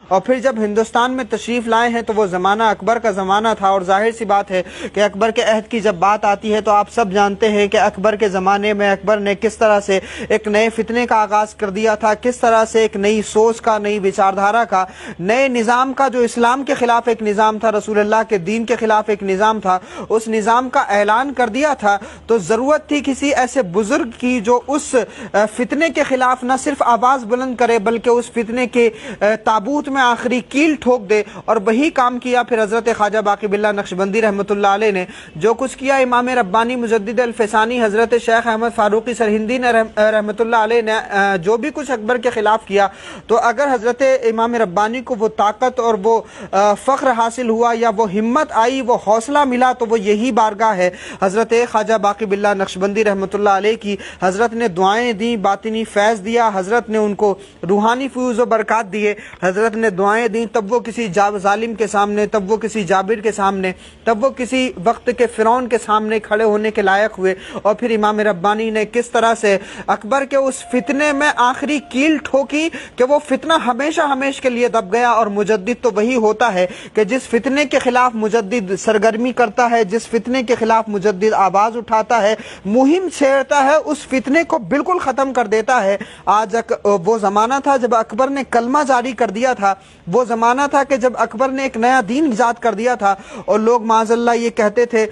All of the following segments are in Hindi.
और फिर जब हिंदुस्तान में तशरीफ लाए हैं तो वो ज़माना अकबर का ज़माना था, और जाहिर सी बात है कि अकबर के अहद की जब बात आती है तो आप सब जानते हैं कि अकबर के ज़माने में अकबर ने किस तरह से एक नए फितने का आगाज़ कर दिया था, किस तरह से एक नई सोच का, नई विचारधारा का, नए निज़ाम का, जो इस्लाम के ख़िलाफ़ एक निज़ाम था, रसूलुल्लाह के दीन के ख़िलाफ़ एक निज़ाम था, उस निज़ाम का ऐलान कर दिया था। तो ज़रूरत थी किसी ऐसे बुज़ुर्ग की जो उस फितने के ख़िलाफ़ न सिर्फ आवाज़ बुलंद करे बल्कि उस फितने के ताबूत में आखिरी कील ठोक दे। और वही काम किया फिर हजरत ख्वाजा बाकी बिल्ला नक्शबंदी रहमतुल्लाह अलैह ने। जो कुछ किया इमाम रब्बानी मुजद्दिद अल-फ़सानी हजरत शेख अहमद फारूकी सरहिंदी ने रहमतुल्लाह अलैह ने जो भी कुछ अकबर के खिलाफ किया, तो अगर हजरत इमाम रब्बानी को वो ताकत और वो फ़ख्र हासिल हुआ या वो हिम्मत आई, वो हौसला मिला, तो वो यही बारगाह है हजरत ख्वाजा बाकी बिल्ला नक्शबंदी रहमतुल्लाह अलैह की। हजरत ने दुआएं दी, बातिनी फैज़ दिया, हजरत ने उनको रूहानी फ़यूज़ व बरक़ात दिए, हजरत ने दुआएं दी, तब वो किसी जालिम के सामने, तब वो किसी जाबिर के सामने, तब वो किसी वक्त के फ़िरौन के सामने खड़े होने के लायक हुए। और फिर इमाम रब्बानी ने किस तरह से अकबर के उस फितने में आखिरी कील ठोकी कि वो फितना हमेशा हमेशा के लिए दब गया। और मुजद्दिद तो वही होता है कि जिस फितने के खिलाफ मुजद्दिद सरगर्मी करता है, जिस फितने के खिलाफ मुजद्दिद आवाज़ उठाता है, मुहिम छेड़ता है, उस फितने को बिल्कुल ख़त्म कर देता है। आज वो ज़माना था जब अकबर ने कलमा जारी कर दिया था, वो ज़माना था कि जब अकबर ने एक नया दीन ईजाद कर दिया था और लोग माज़अल्लाह ये कहते थे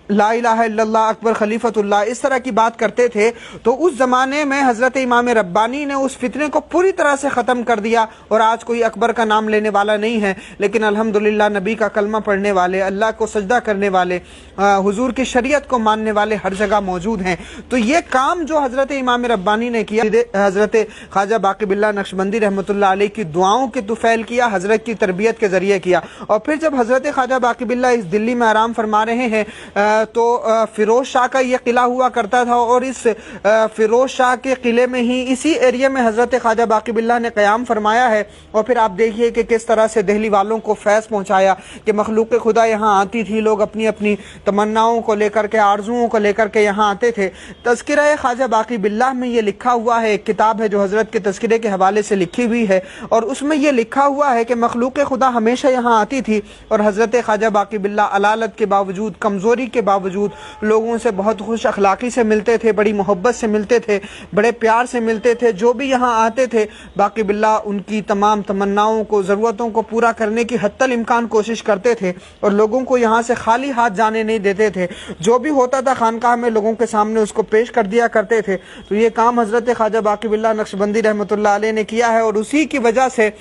ला इलाहा इल्लल्लाह अकबर खलीफतुल्लाह, इस तरह की बात करते थे। तो उस ज़माने में हज़रत इमाम रब्बानी ने उस फितने को पूरी तरह से ख़त्म कर दिया। और आज कोई अकबर का नाम लेने वाला नहीं है, लेकिन अल्हम्दुलिल्लाह नबी का कलमा पढ़ने वाले, अल्लाह को सजदा करने वाले, हुजूर की शरीयत को मानने वाले हर जगह मौजूद हैं। तो ये काम जो हज़रत इमाम रब्बानी ने किया, हज़रत ख्वाजा बाकी बिल्ला नक्शबंदी रहमतुल्लाह अलैह की दुआओं के तुफ़ैल किया, हज़रत की तरबियत के ज़रिए किया। और फिर जब हज़रत ख्वाजा बाकी बिल्ला इस दिल्ली में आराम फरमा रहे हैं तो फिरोज शाह का ये किला हुआ करता था, और इस फिरोज शाह के किले में ही, इसी एरिया में हज़रत ख्वाजा बाकी बिल्ला ने क़याम फरमाया है। और फिर आप देखिए कि किस तरह से दिल्ली वालों को फैज़ पहुँचाया कि मखलूक खुदा यहाँ आती थी, लोग अपनी अपनी तमन्नाओं को लेकर के, आरजुओं को लेकर के यहाँ आते थे। तज़किरा ख्वाजा बाकी बिल्ला में ये लिखा हुआ है, एक किताब है जो हज़रत के तज़किरे के हवाले से लिखी हुई है, और उसमें यह लिखा हुआ है कि मखलूक खुदा हमेशा यहाँ आती थी और हज़रत ख्वाजा बाकी बिल्ला अलालत के बावजूद, कमज़ोरी के बावजूद लोगों से बहुत खुश अखलाकी से मिलते थे, बड़ी मोहब्बत से मिलते थे, बड़े प्यार से मिलते थे। जो भी यहाँ आते थे बाकी बिल्ला उनकी तमाम तमन्नाओं को, ज़रूरतों को पूरा करने की हत्तल इम्कान कोशिश करते थे, और लोगों को यहाँ से खाली हाथ जाने नहीं देते थे। जो भी होता था खानकाह में लोगों के सामने उसको पेश कर दिया करते थे। तो ये काम हज़रत ख्वाजा बाकी बिल्ला नक्शबंदी रहमतुल्लाह अलैह ने किया है, और उसी की वजह से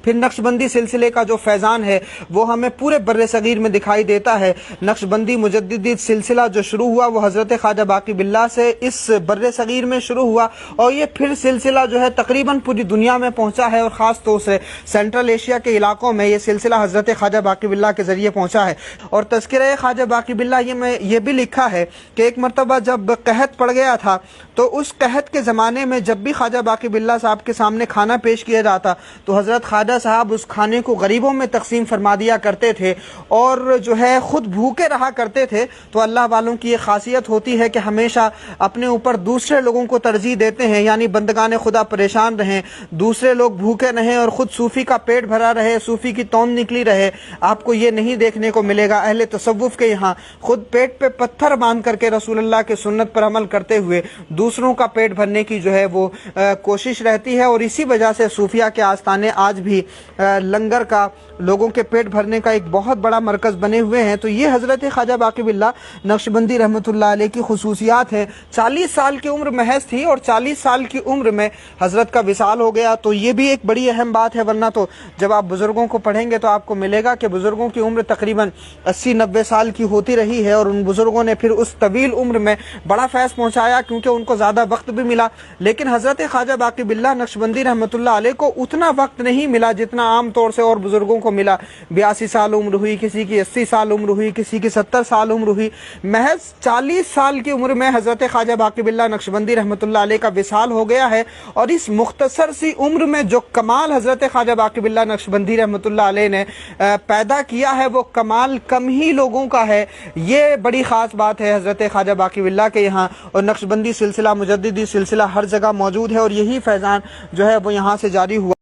फिर नक्शबंदी सिलसिले का जो फैज़ान है वो हमें पूरे बर्रे सगीर में दिखाई देता है। नक्शबंदी मुजद्दिदी सिलसिला जो शुरू हुआ वो हज़रत ख्वाजा बाकी बिल्ला से इस बर्रे सगीर में शुरू हुआ, और ये फिर सिलसिला जो है तकरीबन पूरी दुनिया में पहुँचा है, और ख़ास तौर से सेंट्रल एशिया के इलाकों में ये सिलसिला हज़रत ख्वाजा बाकी बिल्ला के ज़रिए पहुँचा है। और तज़किरा ख्वाजा बाकी बिल्ला ये भी लिखा है कि एक मरतबा जब कहत पड़ गया था, तो उस कहत के ज़माने में जब भी ख्वाजा बाकी बिल्ला साहब के सामने खाना पेश किया जाता तो हज़रत ख्वाजा साहब उस खाने को गरीबों में तकसीम फरमा दिया करते थे, और जो है खुद भूखे रहा करते थे। तो अल्लाह वालों की ये खासियत होती है कि हमेशा अपने ऊपर दूसरे लोगों को तरजीह देते हैं, यानी बंदगाने खुदा परेशान रहें, दूसरे लोग भूखे रहें और खुद सूफ़ी का पेट भरा रहे, सूफ़ी की तौन निकली रहे। आपको ये नहीं देखने को मिलेगा। अहले तसव्वुफ़ के यहाँ खुद पेट पे पत्थर बांध करके रसूलुल्लाह के सुन्नत पर अमल करते हुए दूसरों का पेट भरने की जो है वो कोशिश रहती है, और इसी वजह से सूफिया के आस्थाने आज भी लंगर का, लोगों के पेट भरने का एक बहुत बड़ा मरकज़ बने हुए हैं। तो ये हज़रत ख्वाजा बाकी बिल्ला नक्शबंदी रहमतुल्लाह अलैह की खुसूसियात हैं। 40 साल की उम्र महज थी, और 40 साल की उम्र में हज़रत का विसाल हो गया। तो ये भी एक बड़ी अहम बात है, वरना तो जब आप बुज़ुर्गों को पढ़ेंगे तो आपको मिलेगा कि बुज़ुर्गों की उम्र तकरीबन 80-90 साल की होती रही है, और उन बुज़ुर्गों ने फिर उस तवील उम्र में बड़ा फैज़ पहुँचाया क्योंकि उनको ज़्यादा वक्त भी मिला। लेकिन हज़रत ख्वाजा बाकी बिल्ला नक्शबंदी रहमतुल्लाह अलैह को उतना वक्त नहीं मिला मिला जितना आमतौर से और बुजुर्गों को मिला। 82 साल उम्र हुई, किसी की 80 साल उम्र हुई, किसी की 70 साल उम्र हुई। महज 40 साल की उम्र में हज़रत ख्वाजा बाकी बिल्लाह नक्शबंदी रहमतुल्लाह अलैह का विसाल हो गया है। और इस मुख्तसर सी उम्र में जो कमाल हज़रत ख्वाजा बाकी बिल्लाह नक्शबंदी रहमतुल्लाह अलैह ने पैदा किया है, वो कमाल कम ही लोगों का है। ये बड़ी ख़ास बात है हज़रत ख्वाजा बाकी बिल्लाह के यहाँ। और नक्शबंदी सिलसिला, मुजद्दिदी सिलसिला हर जगह मौजूद है और यही फैज़ान जो है वो यहाँ से जारी हुआ।